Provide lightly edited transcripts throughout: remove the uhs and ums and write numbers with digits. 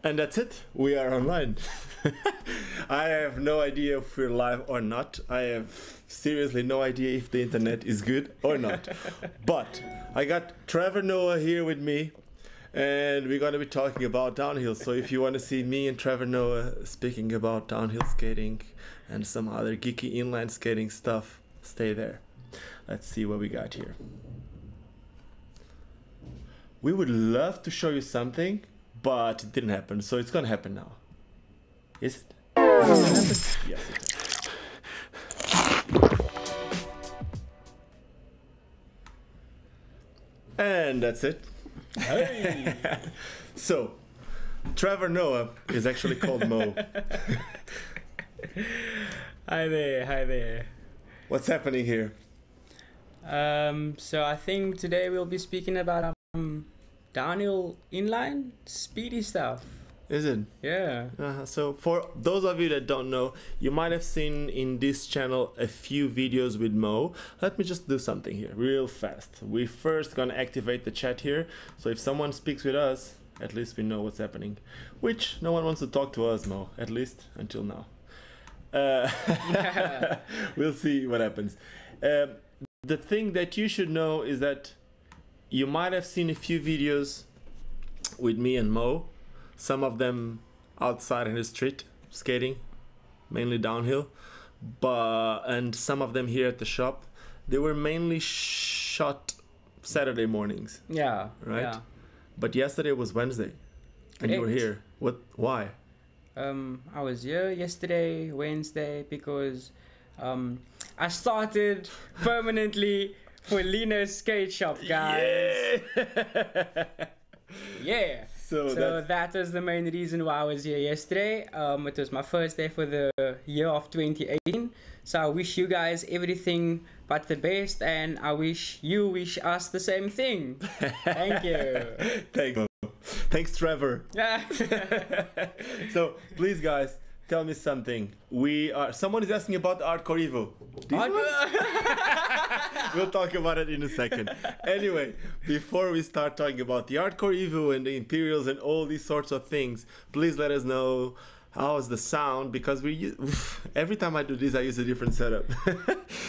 And that's it. We are online. I have no idea if we're live or not. I have seriously no idea if the internet is good or not. But I got Trevor Noah here with me, and we're going to be talking about downhill. So if you want to see me and Trevor Noah speaking about downhill skating and some other geeky inline skating stuff, stay there. Let's see what we got here. We would love to show you something, but it didn't happen, so it's gonna happen now. Is it? Yes, it is. And that's it. Hey. So, Trevor Noah is actually called Mo. Hi there, hi there. What's happening here? So I think today we'll be speaking about downhill inline speedy stuff. Is it? Yeah. So for those of you that don't know, you might have seen in this channel a few videos with Mo. Let me just do something here real fast. We first gonna activate the chat here, so if someone speaks with us, at least we know what's happening. Which no one wants to talk to us, Mo, at least until now. We'll see what happens. The thing that you should know is that you might have seen a few videos with me and Mo, some of them outside in the street skating, mainly downhill, and some of them here at the shop. They were mainly shot Saturday mornings. Yeah. Right? Yeah. But yesterday was Wednesday, and you were Correct. here. What? Why? I was here yesterday, Wednesday, because I started permanently for Lino's skate shop, guys. Yeah. Yeah. So that was the main reason why I was here yesterday. It was my first day for the year of 2018. So I wish you guys everything but the best, and I wish you wish us the same thing. Thank you. Thanks, Trevor. Yeah. So please, guys, tell me something. Someone is asking about the Hardcore Evo. We'll talk about it in a second. Anyway, before we start talking about the Hardcore Evo and the Imperials and all these sorts of things, please let us know how's the sound, because every time I do this, I use a different setup.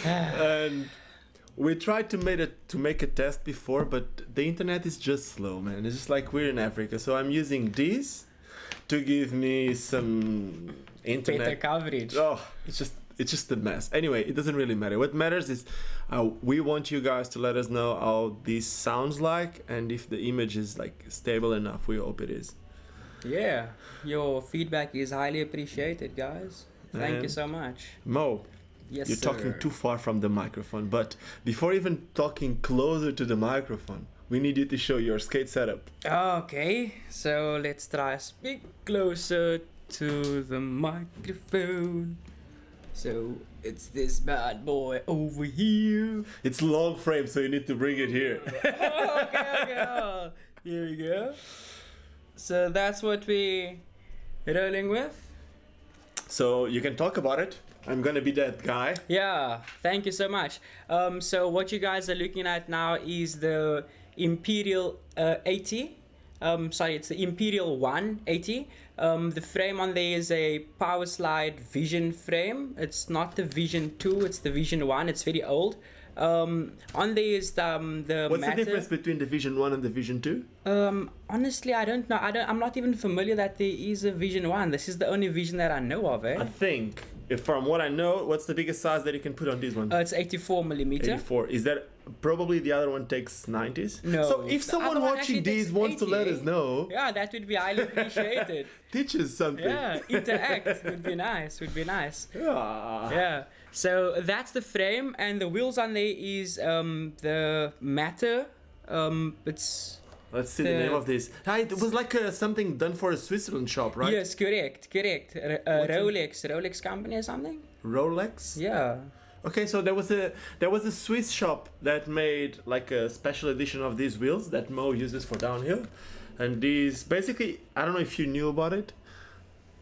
And we tried to make a test before, but the internet is just slow, man. It's just like we're in Africa. So I'm using this to give me some internet Better coverage. Oh, it's just a mess. Anyway, it doesn't really matter. What matters is we want you guys to let us know how this sounds like, and if the image is like stable enough. We hope it is. Yeah, your feedback is highly appreciated, guys. Thank you And so much. Mo, Yes, you're sir. talking too far from the microphone. But before even talking closer to the microphone, we need you to show your skate setup. Okay, so let's try speak closer to the microphone. So it's this bad boy over here. It's long frame, so you need to bring it here. Okay. Here we go. So that's what we rolling with. So you can talk about it. I'm gonna be that guy. Yeah, thank you so much. So what you guys are looking at now is the Imperial 80. Sorry, it's the Imperial 180. The frame on there is a Powerslide Vision frame. It's not the Vision 2, it's the Vision 1. It's very old. On there is the What's matter. the difference between the Vision 1 and the Vision 2? Honestly, I don't know. I'm not even familiar that there is a Vision 1. This is the only Vision that I know of, eh? I think, from what I know, what's the biggest size that you can put on this one? It's 84 millimeter. 84. Is that probably the other one takes 90s? No. So if The someone other one watching actually these takes wants to 80, let us know, Yeah, that would be highly appreciated. teach us something. Yeah, interact would be nice. Would be nice. Ah. Yeah. So that's the frame, and the wheels on there is the matter. It's Let's see the name of this. It was like something done for a Switzerland shop, right? Yes, correct. Rolex company or something. Rolex? Yeah. Okay, so there was a Swiss shop that made like a special edition of these wheels that Mo uses for downhill, and these basically, I don't know if you knew about it.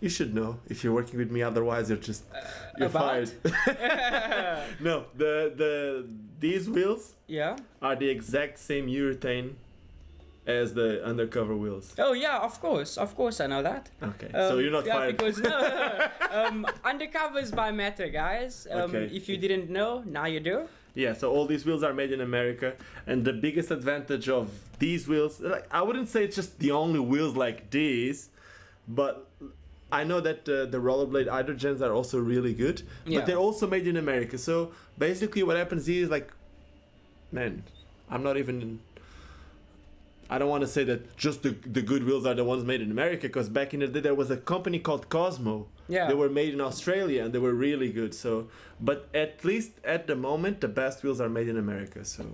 You should know if you're working with me. Otherwise, you're fired. No, these wheels Yeah. are the exact same urethane as the undercover wheels? Oh yeah, of course I know that. Okay, so you're not fired. Because undercovers by Matter, guys. Okay. If you didn't know, now you do. Yeah, so all these wheels are made in America, and the biggest advantage of these wheels, like, I wouldn't say it's just the only wheels like these, but I know that the rollerblade hydrogens are also really good, but they're also made in America. So basically what happens is, like, man, I don't want to say that just the good wheels are the ones made in America, because back in the day there was a company called Cosmo. Yeah. They were made in Australia and they were really good. So, but at least at the moment, the best wheels are made in America. So.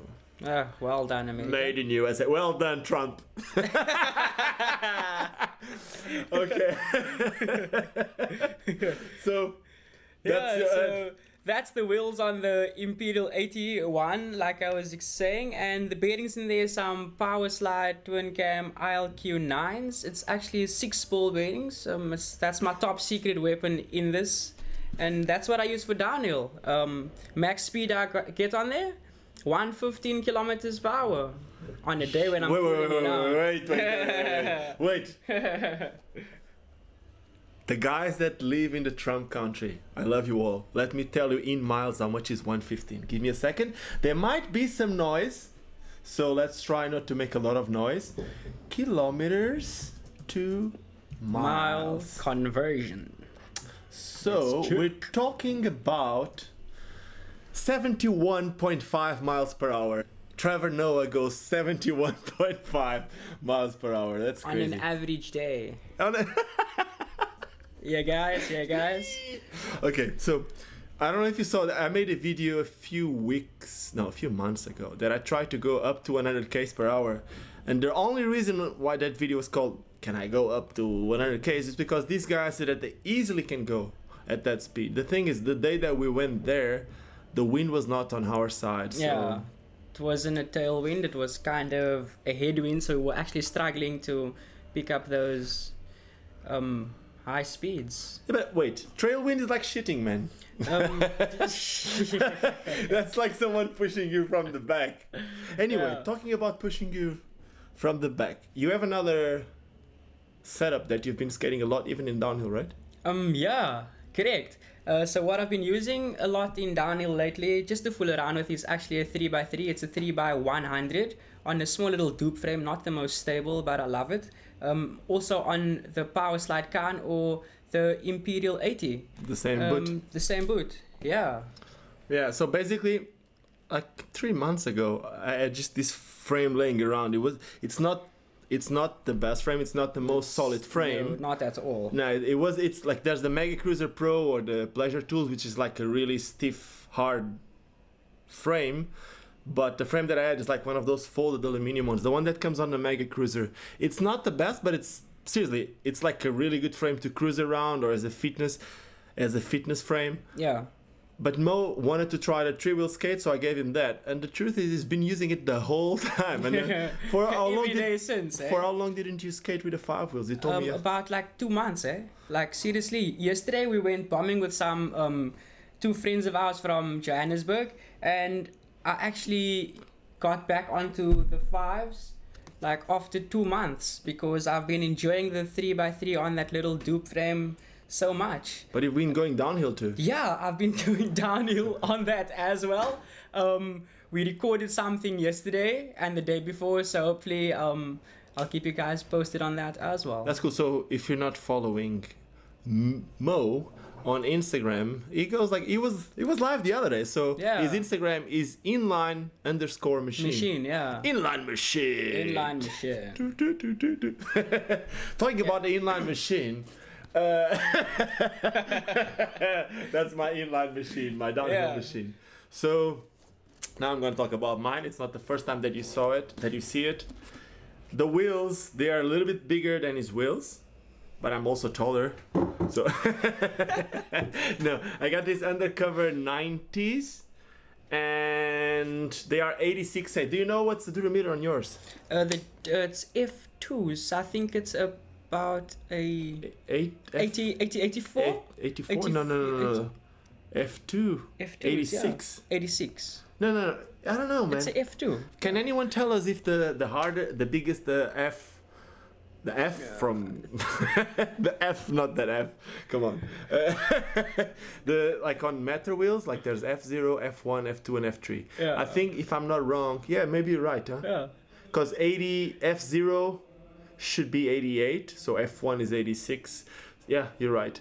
Well done, America. Made in USA. Well done, Trump. Okay. So. That's the wheels on the Imperial 81, like I was saying, and the bearings in there, some Powerslide twin cam ILQ 9s. It's actually 6-spool bearings. That's my top secret weapon in this, and that's what I use for downhill. Max speed I get on there, 115 kilometers per hour on a day when I'm wait. The guys that live in the Trump country, I love you all. Let me tell you in miles how much is 115. Give me a second. There might be some noise, so let's try not to make a lot of noise. Kilometers to miles. Conversion. So we're talking about 71.5 miles per hour. Trevor Noah goes 71.5 miles per hour. That's crazy. On an average day. Yeah, guys. Okay, so I don't know if you saw that I made a video a few months ago that I tried to go up to 100 km per hour, and the only reason why that video was called "Can I go up to 100 km" is because these guys said that they easily can go at that speed. The thing is, the day that we went there, the wind was not on our side. So. Yeah, it wasn't a tailwind; it was kind of a headwind. So we were actually struggling to pick up those. High speeds. Yeah, but wait, trailwind is like shitting, man. That's like someone pushing you from the back. Anyway, talking about pushing you from the back, you have another setup that you've been skating a lot, even in downhill, right? Yeah, correct. So what I've been using a lot in downhill lately, just to fool around with, is actually a 3x3. It's a 3x100 on a small little dupe frame, not the most stable, but I love it. Also on the Powerslide can or the Imperial 80. The same boot. The same boot, yeah. Yeah, so basically, like 3 months ago, I had just this frame laying around. It's not the best frame. It's not the most solid frame. No, not at all. No, it's like there's the Mega Cruiser Pro or the Pleasure Tools, which is like a really stiff, hard frame. But the frame that I had is like one of those folded aluminum ones. The one that comes on the Mega Cruiser. It's not the best, but it's like a really good frame to cruise around or as a fitness frame. Yeah. But Mo wanted to try the 3-wheel skate, so I gave him that. And the truth is, he's been using it the whole time. And for how long For how long didn't you skate with the 5 wheels? You told me about like 2 months, eh? Like seriously, yesterday we went bombing with some 2 friends of ours from Johannesburg, and I actually got back onto the 5s like after 2 months because I've been enjoying the 3x3 on that little dupe frame so much. But you've been going downhill too. Yeah, I've been doing downhill on that as well. We recorded something yesterday and the day before, so hopefully I'll keep you guys posted on that as well. That's cool. So if you're not following Mo on Instagram, he goes like he was live the other day. So yeah. His Instagram is inline_machine. Yeah. Inline machine. Talking about the inline machine. That's my inline machine, my downhill machine. So now I'm going to talk about mine. It's not the first time that you see it. The wheels, they are a little bit bigger than his wheels, but I'm also taller. So no, I got these undercover 90s and they are 86. Do you know what's the durometer on yours? It's F2s. I think it's about a 84? 84? No. F2. 86. Yeah. 86. No. I don't know, man. It's a F2. Can anyone tell us if the harder, the biggest, the F from the F, not that F. Come on. The like on Matter wheels, like there's F0, F1, F2, and F3. Yeah. I think if I'm not wrong, yeah, maybe you're right, huh? Yeah. Because F0 should be 88, so F1 is 86. Yeah, you're right.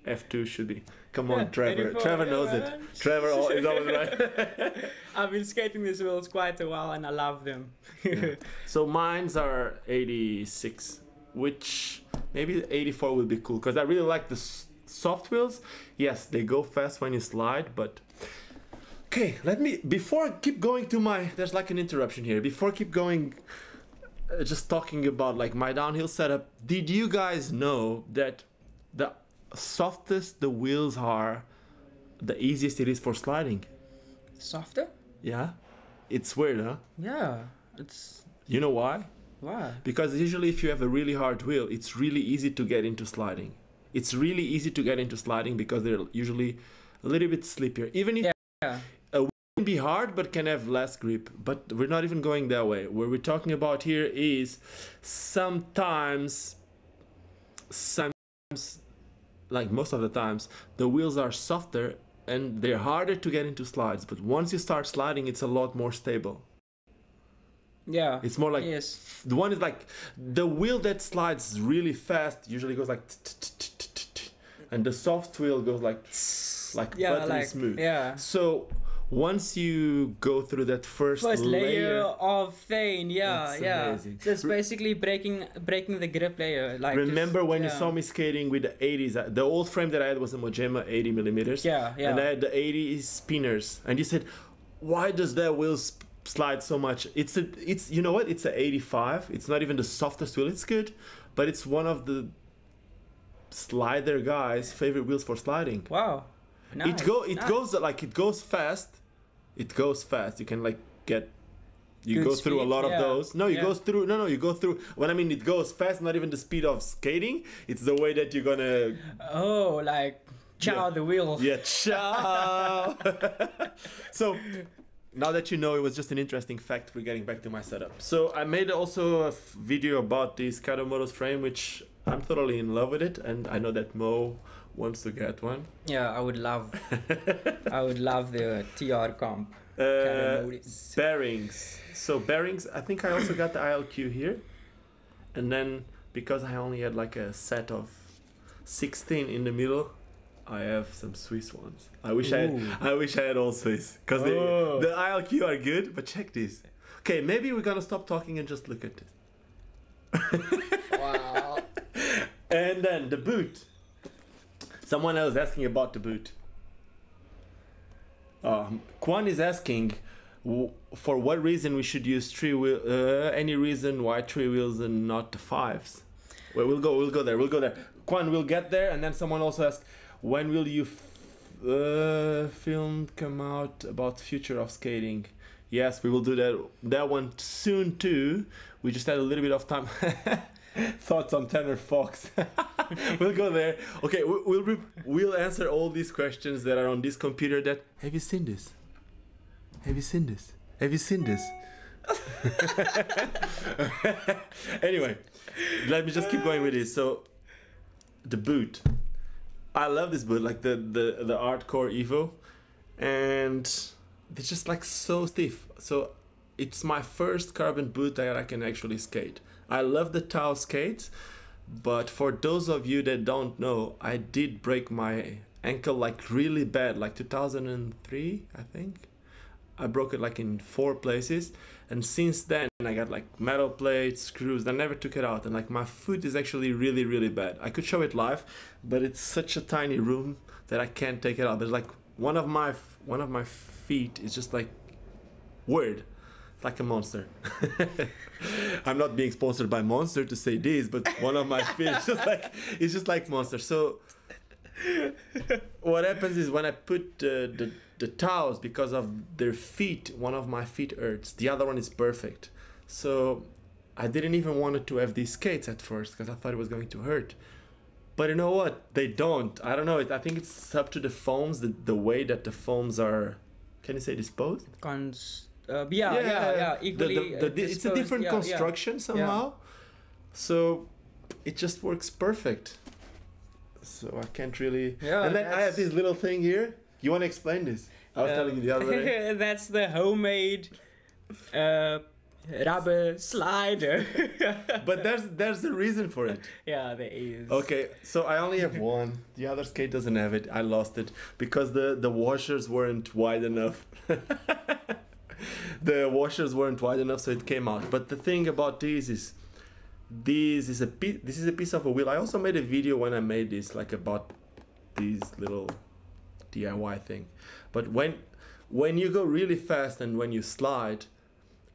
F2 should be. Come on, Trevor. 84, Trevor knows man. it. Trevor is always right. I've been skating these wheels quite a while and I love them. Yeah. So mines are 86, which maybe 84 will be cool because I really like the soft wheels. Yes, they go fast when you slide, but okay, before I keep going to my, there's like an interruption here. Before I keep going, just talking about like my downhill setup, did you guys know that the softest the wheels are, the easiest it is for sliding? Softer? Yeah, it's weird, huh? Yeah, it's... You know why? Why? Because usually if you have a really hard wheel, it's really easy to get into sliding. It's really easy to get into sliding because they're usually a little bit slippier. Even if a wheel can be hard but can have less grip. But we're not even going that way. What we're talking about here is sometimes, like most of the times, the wheels are softer and they're harder to get into slides. But once you start sliding, it's a lot more stable. Yeah. It's more like, yes. The one is like, the wheel that slides really fast usually goes like, and the soft wheel goes like buttery smooth. Yeah. So once you go through that first layer of thing, yeah. Amazing. So it's basically breaking the grip layer. Like remember when you saw me skating with the 80s? The old frame that I had was a Mojima 80 millimeters. Yeah. And I had the 80 spinners, and you said, why does that wheel slide so much? It's you know what? It's a 85. It's not even the softest wheel. It's good, but it's one of the slider guys' favorite wheels for sliding. Wow. Nice. It goes fast. It goes fast. You can like get. You Good go through a speed, lot of yeah. those. No, you go through. No, you go through. When I mean it goes fast, not even the speed of skating. It's the way that you're gonna. Oh, like chow the wheel. Yeah, chow. So. Now that you know, it was just an interesting fact. We're getting back to my setup. So I made also a video about this Katamoto's frame, which I'm totally in love with it, and I know that Mo wants to get one. Yeah, I would love the TR comp. Bearings. So bearings, I think I also got the ILQ here, and then because I only had like a set of 16 in the middle, I have some Swiss ones. I wish I had all Swiss because the ILQ are good. But check this. Okay, maybe we're gonna stop talking and just look at this. Wow. And then the boot. Someone else asking about the boot. Kwan is asking for what reason we should use any reason why 3 wheels and not the 5s. Well, we'll go there. Kwan, we'll get there. And then someone also asked, when will you film come out about future of skating? Yes, we will do that one soon too. We just had a little bit of time. Thoughts on Tanner Fox. We'll go there. Okay, we'll answer all these questions that are on this computer. That have you seen this? Have you seen this? Have you seen this? Anyway, let me just keep going with this. So, the boot. I love this boot, like the Hardcore Evo, and it's just like so stiff. So it's my first carbon boot that I can actually skate. I love the Tau skates, but for those of you that don't know, I did break my ankle like really bad, like 2003, I think. I broke it like in 4 places, and since then I got like metal plates, screws. I never took it out, and like my foot is actually really, really bad. I could show it live, but it's such a tiny room that I can't take it out. There's like one of my feet is just like weird, like a monster. I'm not being sponsored by Monster to say this, but one of my feet is just like Monster. So what happens is when I put the towels, because of their feet, one of my feet hurts, the other one is perfect. So I didn't even want to have these skates at first because I thought it was going to hurt. But you know what? They don't. I don't know. I think it's up to the foams, the way that the foams are, can you say disposed? Equally, it's a different construction somehow. So it just works perfect. So I can't really. Yeah, and then I have this little thing here. You want to explain this? I was telling you the other day. That's the homemade rubber slider. But there's a reason for it. Yeah, there is. Okay, so I only have one. The other skate doesn't have it. I lost it because the washers weren't wide enough. The washers weren't wide enough, so it came out. But the thing about this is a piece of a wheel. I also made a video when I made this, like about these little DIY thing. But when you go really fast and when you slide,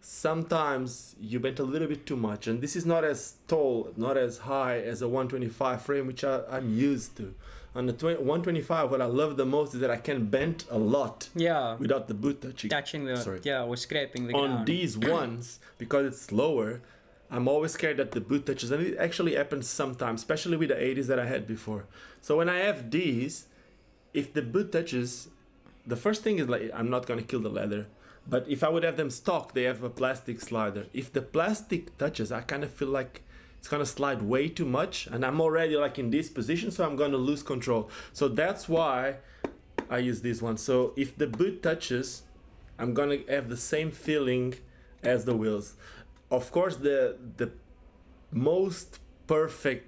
sometimes you bend a little bit too much, and this is not as tall, not as high as a 125 frame, which I'm used to. On the 125, what I love the most is that I can bend a lot without the boot touching or scraping the ground. On these ones, because it's slower, I'm always scared that the boot touches, and it actually happens sometimes, especially with the 80s that I had before. So when I have these, if the boot touches, the first thing is like, I'm not gonna kill the leather. But if I would have them stock, they have a plastic slider. If the plastic touches, I kind of feel like it's gonna slide way too much, and I'm already like in this position, so I'm gonna lose control. So that's why I use this one. So if the boot touches, I'm gonna have the same feeling as the wheels. Of course, the most perfect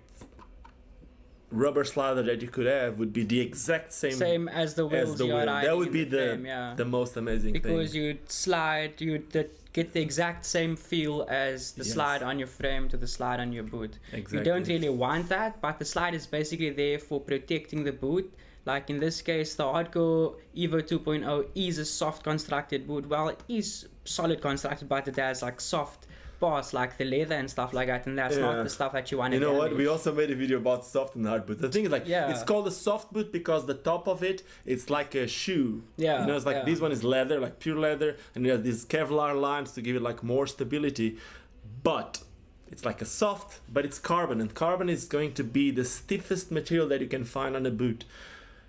rubber slider that you could have would be the exact same as the wheels. That would be the most amazing thing. Because you'd slide, you'd get the exact same feel as the slide on your frame to the slide on your boot. Exactly. You don't really want that, but the slide is basically there for protecting the boot. Like in this case, the Hardcore Evo 2.0 is a soft constructed boot. Well, it is solid constructed, but it has like soft parts like the leather and stuff like that, and that's not the stuff that you want to damage. What? We also made a video about soft and hard boots. The thing is like, it's called a soft boot because the top of it's like a shoe. Yeah. You know, it's like this one is leather, like pure leather, and it has these Kevlar lines to give it like more stability. But it's like a soft, but it's carbon, and carbon is going to be the stiffest material that you can find on a boot.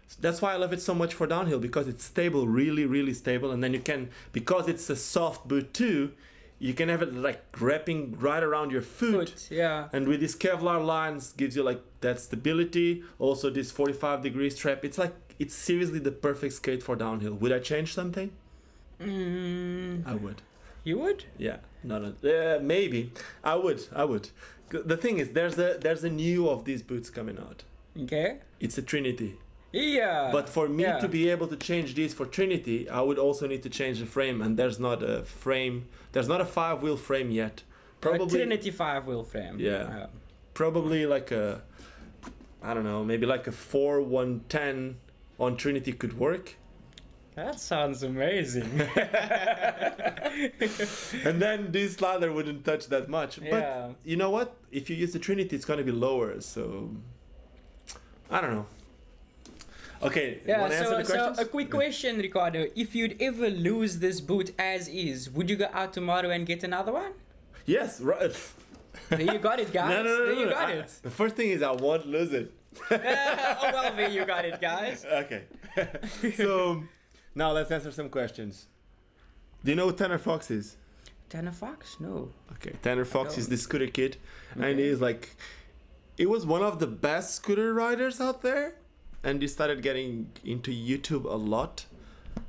So that's why I love it so much for downhill, because it's stable, really, really stable, and then you can, because it's a soft boot too, you can have it like wrapping right around your foot. And with these Kevlar lines, gives you like that stability. Also this 45-degree strap. It's like, it's seriously the perfect skate for downhill. Would I change something? I would. You would? Yeah. Maybe. I would. The thing is, there's a new of these boots coming out. Okay. It's a Trinity. Yeah. But for me to be able to change these for Trinity, I would also need to change the frame, and there's not a frame. There's not a 5-wheel frame yet. Probably a Trinity 5-wheel frame. Yeah. Probably like a, I don't know, maybe like a 4-110 on Trinity could work. That sounds amazing. And then this slider wouldn't touch that much. But you know what? If you use the Trinity, it's going to be lower. So I don't know. Okay, so a quick question, Ricardo. If you'd ever lose this boot as is, would you go out tomorrow and get another one? Yes, right. There you got it, guys. There you got it. The first thing is I won't lose it. Oh, well, there you got it, guys. Okay. So, now let's answer some questions. Do you know who Tanner Fox is? Tanner Fox? No. Okay, Tanner Fox is the scooter kid. Okay. And he's like, he was one of the best scooter riders out there. And he started getting into YouTube a lot,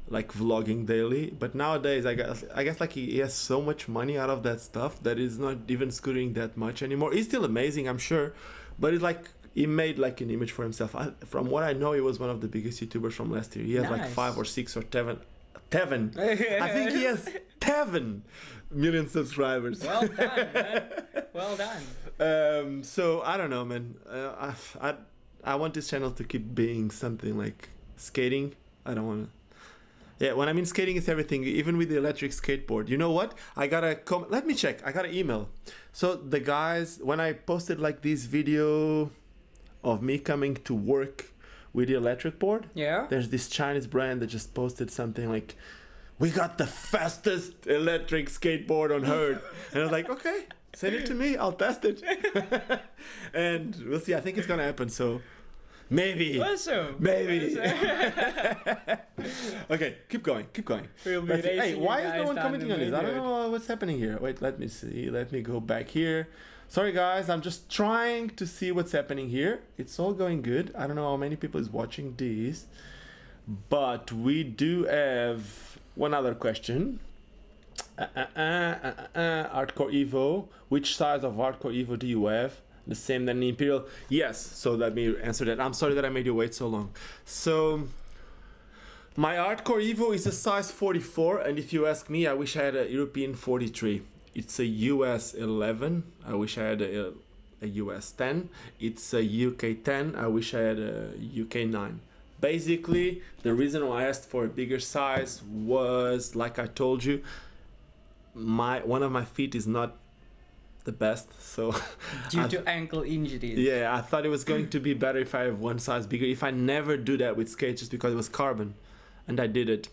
like vlogging daily. But nowadays, I guess like he has so much money out of that stuff that he's not even scootering that much anymore. He's still amazing, I'm sure, but it's like he made like an image for himself. From what I know, he was one of the biggest YouTubers from last year. He has like 5 or 6 or 7. I think he has 7 million subscribers. Well done, man. Well done. So I don't know, man. I want this channel to keep being something like skating. I don't want to. Yeah, when I mean skating, it's everything, even with the electric skateboard. You know what? I got a comment. Let me check. I got an email. So the guys, when I posted like this video of me coming to work with the electric board, there's this Chinese brand that just posted something like, "We got the fastest electric skateboard on earth." And I was like, okay, send it to me. I'll test it. And we'll see. I think it's going to happen. So Maybe. Awesome. Maybe. Okay, keep going. We'll be Let's see. Hey, racing why you is no guys one down commenting the on this? main I don't road. know what's happening here. Wait, let me see. Let me go back here. Sorry guys, I'm just trying to see what's happening here. It's all going good. I don't know how many people is watching this, but we do have one other question. Hardcore Evo. Which size of Hardcore Evo do you have? The same than the Imperial? Yes. So let me answer that. I'm sorry that I made you wait so long. So my Hardcore Evo is a size 44, and if you ask me, I wish I had a European 43. It's a US 11. I wish I had a US 10. It's a UK 10. I wish I had a UK 9. Basically, the reason why I asked for a bigger size was, like I told you, one of my feet is not the best, so Due to ankle injuries. yeah, I thought it was going to be better if I have one size bigger. If I never do that with skates, just because it was carbon, and I did it,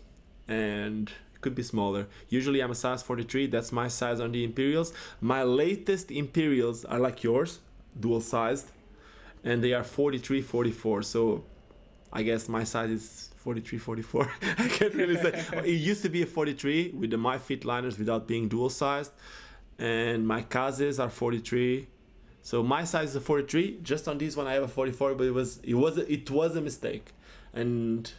and it could be smaller. Usually I'm a size 43. That's my size on the Imperials. My latest Imperials are like yours, dual sized, and they are 43, 44. So I guess my size is 43, 44. I can't really say. It used to be a 43 with the My Fit liners without being dual sized, and my Kazes are 43. So my size is a 43. Just on this one I have a 44, but it was a mistake. And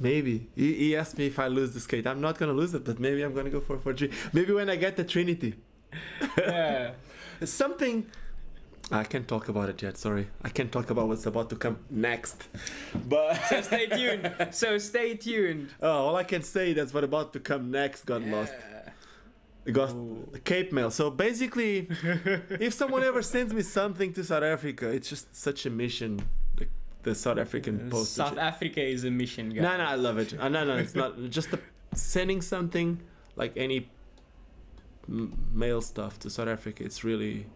maybe he asked me if I lose the skate. I'm not gonna lose it, but maybe I'm gonna go for a 43. Maybe when I get the Trinity. Yeah. Something I can't talk about it yet. Sorry, I can't talk about what's about to come next. But So stay tuned. oh, all I can say that's what about to come next got lost. It got Cape Mail. So basically, if someone ever sends me something to South Africa, it's just such a mission. The South African post. South Africa is a mission, guys. No, I love it. No, it's not just sending something like any mail stuff to South Africa. It's really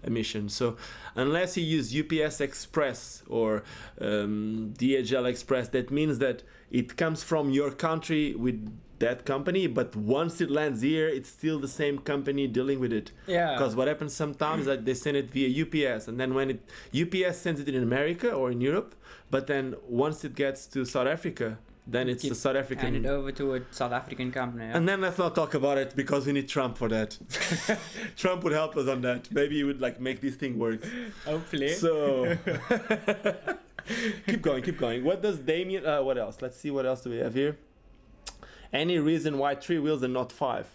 a mission. So unless you use UPS Express or DHL Express, that means that it comes from your country with that company, but once it lands here, it's still the same company dealing with it. Yeah. Because what happens sometimes that they send it via UPS, and then when UPS sends it in America or in Europe, but then once it gets to South Africa, then it's the South African. Hand it over to a South African company. Yeah? And then let's not talk about it because we need Trump for that. Trump would help us on that. Maybe he would like make this thing work. Hopefully. So keep going. What does Damien? What else? Let's see. What else do we have here? Any reason why 3 wheels and not 5?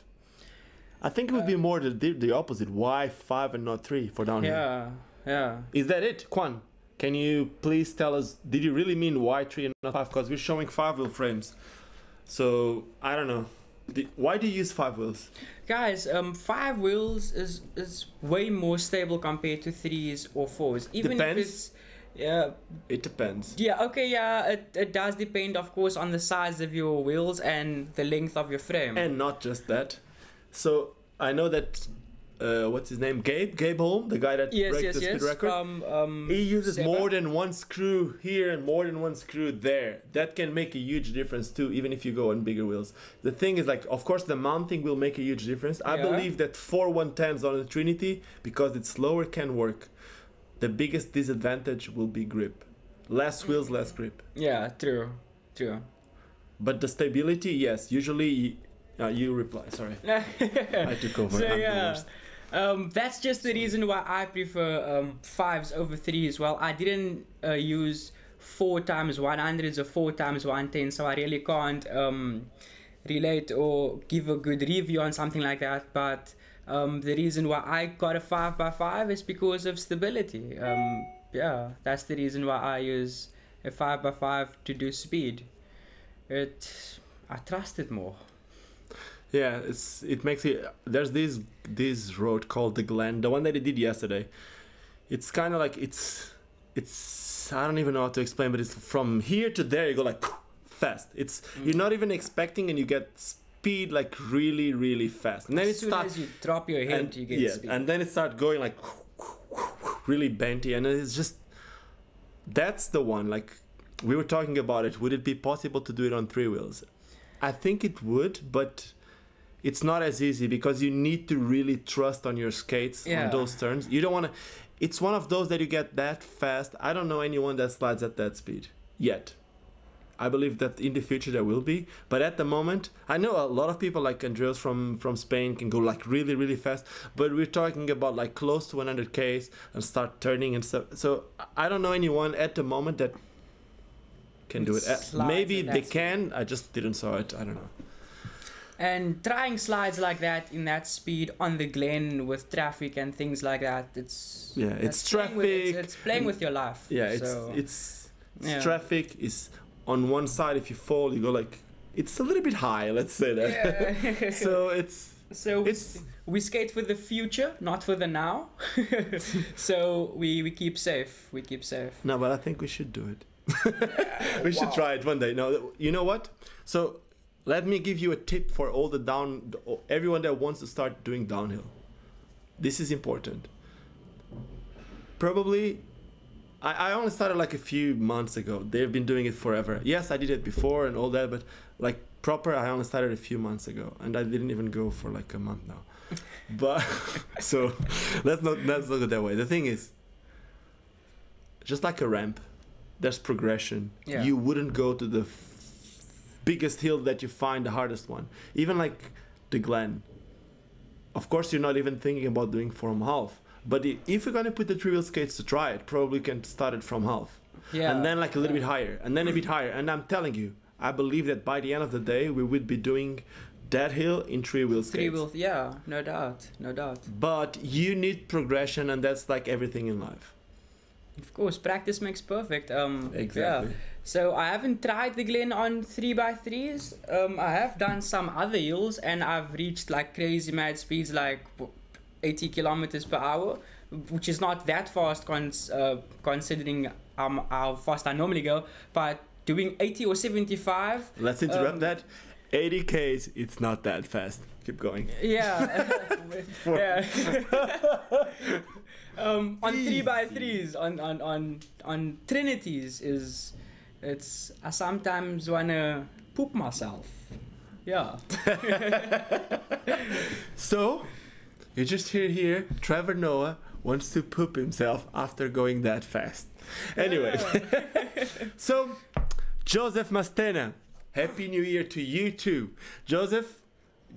I think it would be more the opposite. Why 5 and not 3 for down here? Yeah. Is that it, Quan? Can you please tell us, did you really mean why 3 and not 5? Because we're showing 5-wheel frames. So, I don't know. Why do you use 5 wheels? Guys, 5 wheels is way more stable compared to 3s or 4s. Even Depends. if it's... Yeah. It depends. Yeah, okay, yeah, it does depend, of course, on the size of your wheels and the length of your frame. And not just that. So, I know that... what's his name? Gabe Holm, the guy that breaks the speed record. He uses Seba. more than one screw here and more than one screw there. That can make a huge difference too, even if you go on bigger wheels. The thing is, like, of course, the mounting will make a huge difference. I believe that 4 110s on the Trinity, because it's slower, can work. The biggest disadvantage will be grip. Less wheels, less grip. Yeah, true. But the stability, yes. Usually, you reply. Sorry, I took over. So I'm the yeah. worst. That's just the reason why I prefer 5s over 3s. Well, I didn't use 4x100s or 4x110, so I really can't relate or give a good review on something like that. But the reason why I got a 5x5 is because of stability. Yeah, that's the reason why I use a 5x5 to do speed. I trust it more. Yeah, it makes it. There's this road called the Glen, the one that I did yesterday. It's kind of like it's I don't even know how to explain, but it's from here to there you go like fast. It's you're not even expecting, and you get speed like really fast. And then As soon as you drop your head, you get speed. And then it starts going like really benty, and it's just that's the one. Like we were talking about it. Would it be possible to do it on 3 wheels? I think it would, but it's not as easy because you need to really trust on your skates on those turns. You don't want to. it's one of those that you get that fast. I don't know anyone that slides at that speed yet. I believe that in the future there will be, but at the moment, I know a lot of people like Andreas from Spain can go like really, really fast, but we're talking about like close to 100 Ks and start turning and stuff. So I don't know anyone at the moment that can do it. Maybe they can, I just didn't saw it, I don't know. And trying slides like that in that speed on the glen with traffic and things like that, it's traffic. It's playing with your life. Yeah, it's traffic is on one side. If you fall, you go like it's a little bit high. Let's say that. Yeah. so we skate for the future, not for the now. So we keep safe. We keep safe. No, but I think we should do it. We should try it one day. No, you know what? So let me give you a tip for all everyone that wants to start doing downhill. This is important. Probably, I only started like a few months ago. They've been doing it forever. Yes, I did it before and all that, but like proper, I only started a few months ago, and I didn't even go for like a month now. But so let's not go that way. The thing is, just like a ramp, there's progression. Yeah. You wouldn't go to the biggest hill that you find the hardest one, even like the Glen. Of course, you're not even thinking about doing from half, but if you're gonna put the trivial skates to try it, probably can start it from half, and then like a little bit higher, and then a bit higher. And I'm telling you, I believe that by the end of the day we would be doing that hill in 3-wheel skates. Yeah, no doubt. But you need progression, and that's like everything in life. Of course, practice makes perfect. Exactly. Yeah. So I haven't tried the Glen on 3x3s. I have done some other hills, and I've reached like crazy mad speeds, like 80 kilometers per hour, which is not that fast considering how fast I normally go. But doing 80 or 75. Let's interrupt that. 80 Ks, it's not that fast. Keep going. Yeah. Yeah. On 3x3s, on Trinities I sometimes wanna poop myself. Yeah. So you just hear here, Trevor Noah wants to poop himself after going that fast. Anyway, so Joseph Mastena, Happy New Year to you too. Joseph,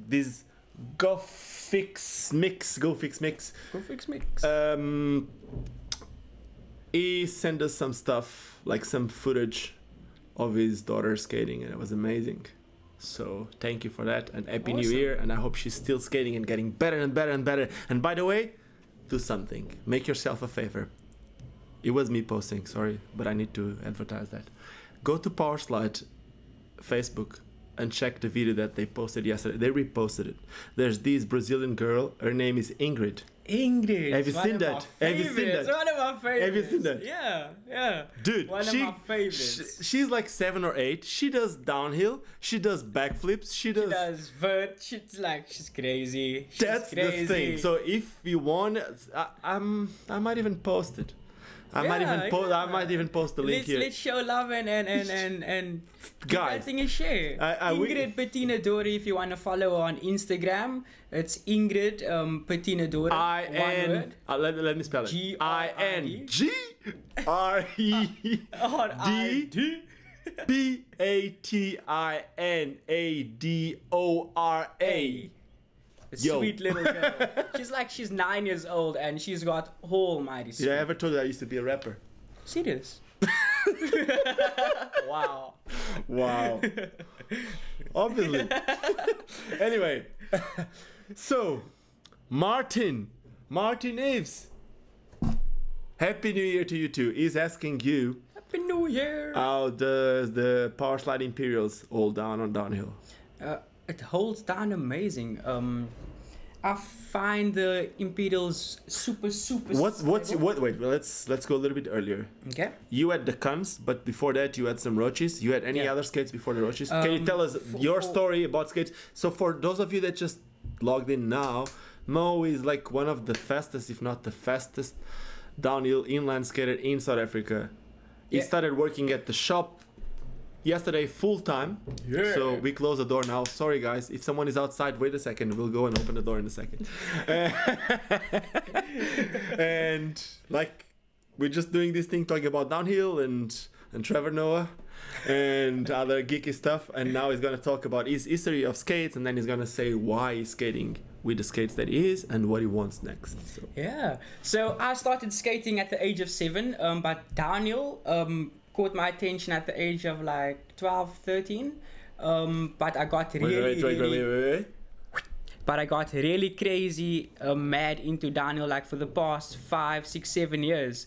this Go Fix Mix. He sent us some stuff, like some footage of his daughter skating, and it was amazing. So thank you for that, and Happy New Year, and I hope she's still skating and getting better and better and better. And by the way, do something. Make yourself a favor. It was me posting, sorry, but I need to advertise that. Go to Powerslide Facebook and check the video that they posted yesterday. They reposted it. There's this Brazilian girl. Her name is Ingrid. Have you seen that? Have you seen that? One of my favorites. Have you seen that? Yeah. Dude, one of my favorites. She's like 7 or 8. She does downhill. She does backflips. She does vert. She's crazy. That's the thing. So if you want, I might even post it. I might even post the link here. Let's show love and guys, thing is share. Ingrid Bettina Dori, if you want to follow her on Instagram, it's Ingrid Bettina Dori. Let me spell it. INGRED Sweet little girl. She's 9 years old and she's got almighty speed. Did I ever told you I used to be a rapper? Serious? Wow. Obviously. Anyway, so Martin Ives, Happy New Year to you too. He's asking you, Happy New Year. How does the Powerslide Imperials hold down on downhill? It holds down amazing. I find the Imperials super. Wait, let's go a little bit earlier. Okay. You had the Cons, but before that you had some Roches. You had any other skates before the Roches? Can you tell us your story about skates? So for those of you that just logged in now, Mo is like one of the fastest, if not the fastest, downhill inline skater in South Africa. He started working at the shop yesterday full time. Yeah. So we close the door now. Sorry guys, if someone is outside, wait a second. We'll go and open the door in a second. And like we're just doing this thing, talking about downhill and Trevor Noah and other geeky stuff. And now he's gonna talk about his history of skates, and then he's gonna say why he's skating with the skates that he is and what he wants next. So. Yeah. So I started skating at the age of 7, but downhill caught my attention at the age of like 12, 13. But I got really, But I got really crazy, mad into downhill like for the past 5, 6, 7 years.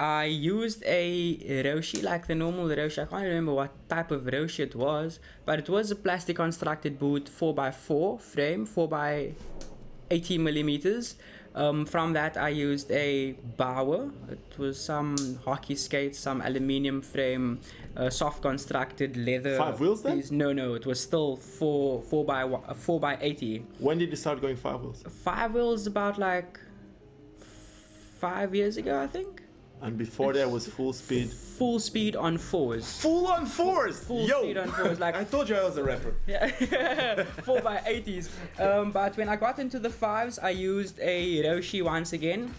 I used a Roshi, like the normal Roshi. I can't remember what type of Roshi it was, but it was a plastic constructed boot, 4x4 frame, 4x80 millimeters. From that I used a Bauer. It was some hockey skates, some aluminium frame, soft constructed leather. 5 wheels then? No, it was still 4x80. When did you start going 5 wheels? 5 wheels about like 5 years ago, I think. And before that was full speed. Full speed on 4s. Full on 4s! Full speed on 4s. Like I told you I was a rapper. Yeah, 4x80s. But when I got into the 5s, I used a Roshi once again.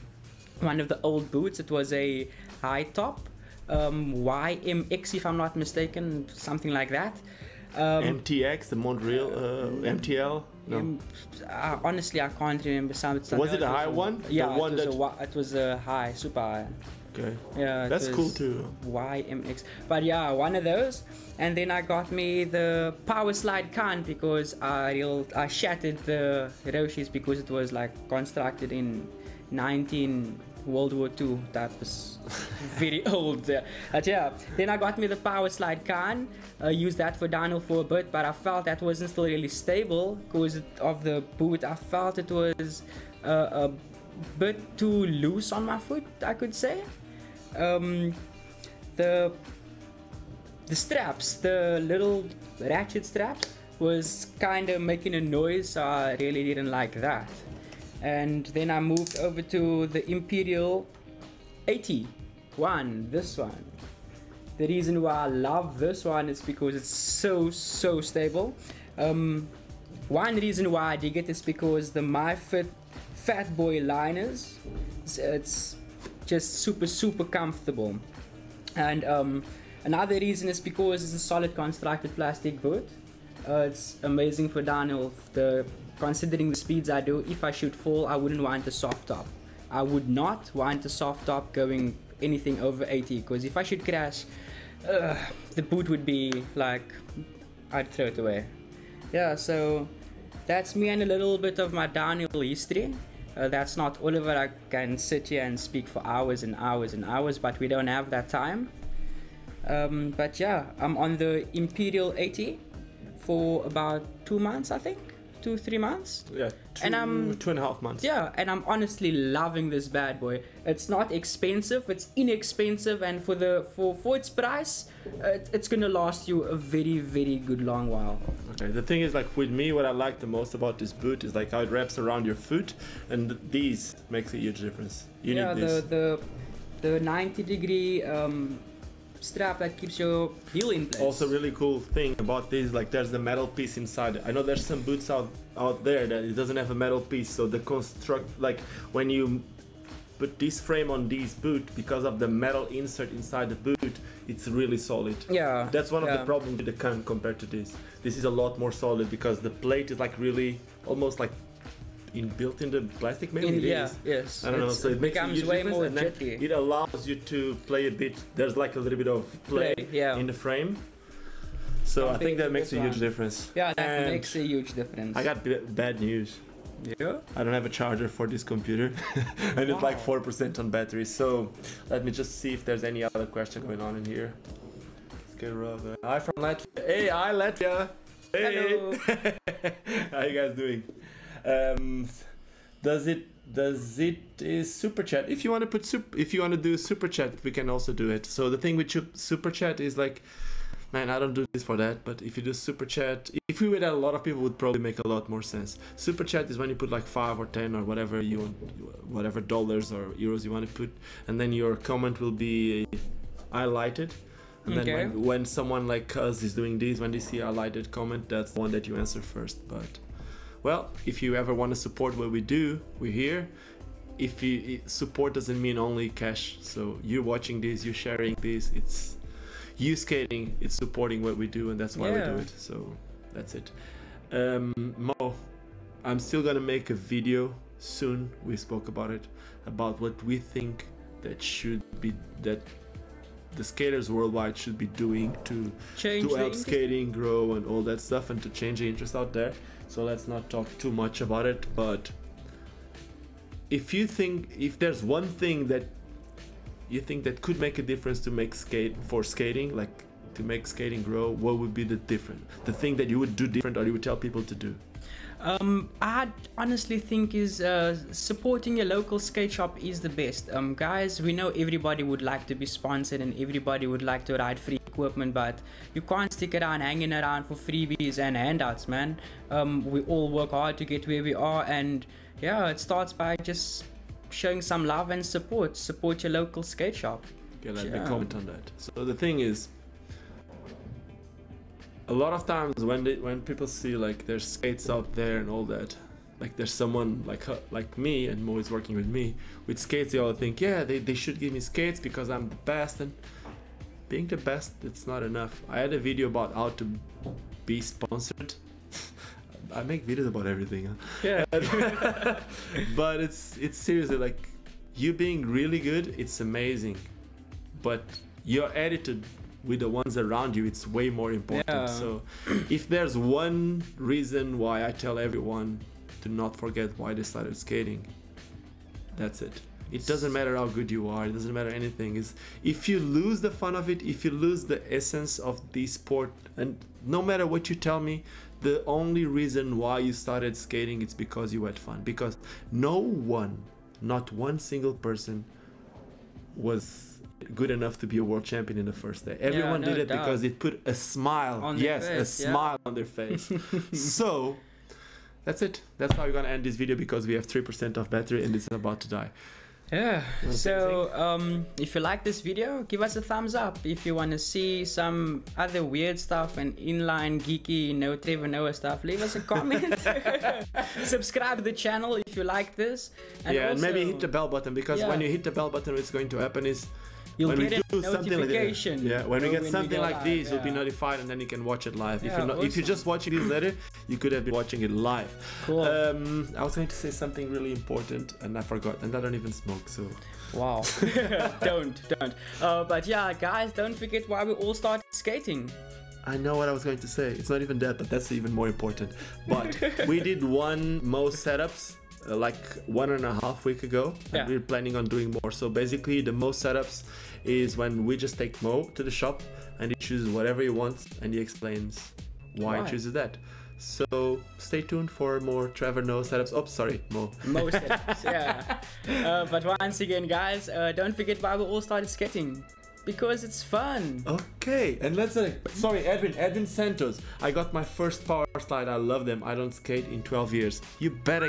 One of the old boots. It was a high top. YMX, if I'm not mistaken. Something like that. MTX, the Montreal, MTL? No. Honestly, I can't remember. Was it a high one? Yeah, it was a high, super high. Okay. Yeah, that's cool too. YMX. But yeah, one of those. And then I got me the Powerslide can because I shattered the Roshis because it was like constructed in World War II. That was very old. But yeah, then I got me the Powerslide can. Used that for downhill for a bit, but I felt that wasn't still really stable because of the boot. I felt it was a bit too loose on my foot, I could say. The straps, the little ratchet straps, was kind of making a noise, so I really didn't like that. And then I moved over to the Imperial 81, this one. The reason why I love this one is because it's so stable. One reason why I dig it is because the MyFit Fat Boy liners, it's just super comfortable. And another reason is because it's a solid constructed plastic boot. It's amazing for downhill. Considering the speeds I do, if I should fall, I wouldn't want a soft top. I would not want a soft top going anything over 80, because if I should crash, the boot would be like, I'd throw it away. Yeah, so that's me and a little bit of my downhill history. That's not all of it. I can sit here and speak for hours and hours and hours, but we don't have that time. But yeah, I'm on the Imperial 80 for about 2 months, I think. 2-3 months. Yeah, and I'm 2.5 months. Yeah, and I'm honestly loving this bad boy. It's not expensive, it's inexpensive, and for its price, it's gonna last you a very good long while. Okay, the thing is, like with me, what I like the most about this boot is like how it wraps around your foot, and these makes a huge difference. You need this. the 90-degree strap that keeps your heel in place. Also, really cool thing about this, like there's the metal piece inside. I know there's some boots out there that it doesn't have a metal piece, so the construct, like when you put this frame on this boot, because of the metal insert inside the boot, it's really solid. Yeah, that's one of the problems with the can compared to this. This is a lot more solid because the plate is like really almost like built in the plastic, maybe. Yes. I don't know. So it becomes way more jetty. It allows you to play a bit. There's like a little bit of play in the frame. So I think that makes a huge difference. Yeah, that makes a huge difference. I got bad news. Yeah. I don't have a charger for this computer, and it's like 4% on battery. So let me just see if there's any other question going on in here. Let's get Robert. Hi from Latvia. Hey, hi Latvia. Hey. Hello. How you guys doing? Does it is super chat? If you want to do super chat, we can also do it. So the thing with super chat is like, man, I don't do this for that, but if you do super chat, if we were that, a lot of people would probably make a lot more sense. Super chat is when you put like 5 or 10 or whatever you want, whatever dollars or euros you want to put, and then your comment will be highlighted And then when someone like us is doing this, when they see our lighted comment, that's the one that you answer first. But well, if you ever want to support what we do, we're here. If you support doesn't mean only cash. So you're watching this, you're sharing this, it's you skating, it's supporting what we do, and that's why we do it. So that's it. Mo, I'm still gonna make a video soon. We spoke about it, about what we think that should be, that the skaters worldwide should be doing to help skating grow and all that stuff, and to change the interest out there. So let's not talk too much about it, but if there's one thing that you think that could make a difference to make skating, like to make skating grow, what would be the thing that you would do different, or you would tell people to do? I honestly think is supporting your local skate shop is the best. Guys, we know everybody would like to be sponsored and everybody would like to ride free equipment, but you can't stick around hanging around for freebies and handouts, man. We all work hard to get where we are, and yeah, it starts by just showing some love and support your local skate shop. Okay, let me comment on that. So the thing is, a lot of times when people see like there's skates out there and all that, like there's someone like me, and Mo is working with me with skates, they all think, yeah, they should give me skates because I'm the best, and being the best, it's not enough. I had a video about how to be sponsored. I make videos about everything, huh? Yeah. But it's seriously, like, you being really good, it's amazing, but your attitude with the ones around you, it's way more important. So if there's one reason why I tell everyone to not forget why they started skating, that's it. It doesn't matter how good you are, it doesn't matter anything. Is if you lose the fun of it, if you lose the essence of the sport, and no matter what you tell me, the only reason why you started skating is because you had fun. Because not one single person was good enough to be a world champion in the first day. Everyone did it because it put a smile on their face, smile on their face. So that's it. That's how we're gonna end this video, because we have 3% of battery and it's about to die. Yeah, so if you like this video, give us a thumbs up. If you want to see some other weird stuff and inline, geeky, Trevor Noah stuff, leave us a comment. Subscribe to the channel if you like this. And and maybe hit the bell button, because when you hit the bell button, what's going to happen is you'll get a notification. When we get something like this, you'll be notified, and then you can watch it live. If you're just watching this later, you could have been watching it live. Cool. I was going to say something really important, and I forgot, and I don't even smoke, so... Wow. Don't. But yeah, guys, don't forget why we all started skating. I know what I was going to say. It's not even that, but that's even more important. But we did one most setups like 1.5 weeks ago, and we're planning on doing more. So basically the most setups is when we just take Mo to the shop and he chooses whatever he wants, and he explains why he chooses that. So stay tuned for more Trevor Noah setups. Oh, sorry, Mo. Mo setups, yeah. But once again, guys, don't forget why we all started skating. Because it's fun. Okay, and let's sorry, Edwin Santos. I got my first Powerslide. I love them. I don't skate in 12 years. You better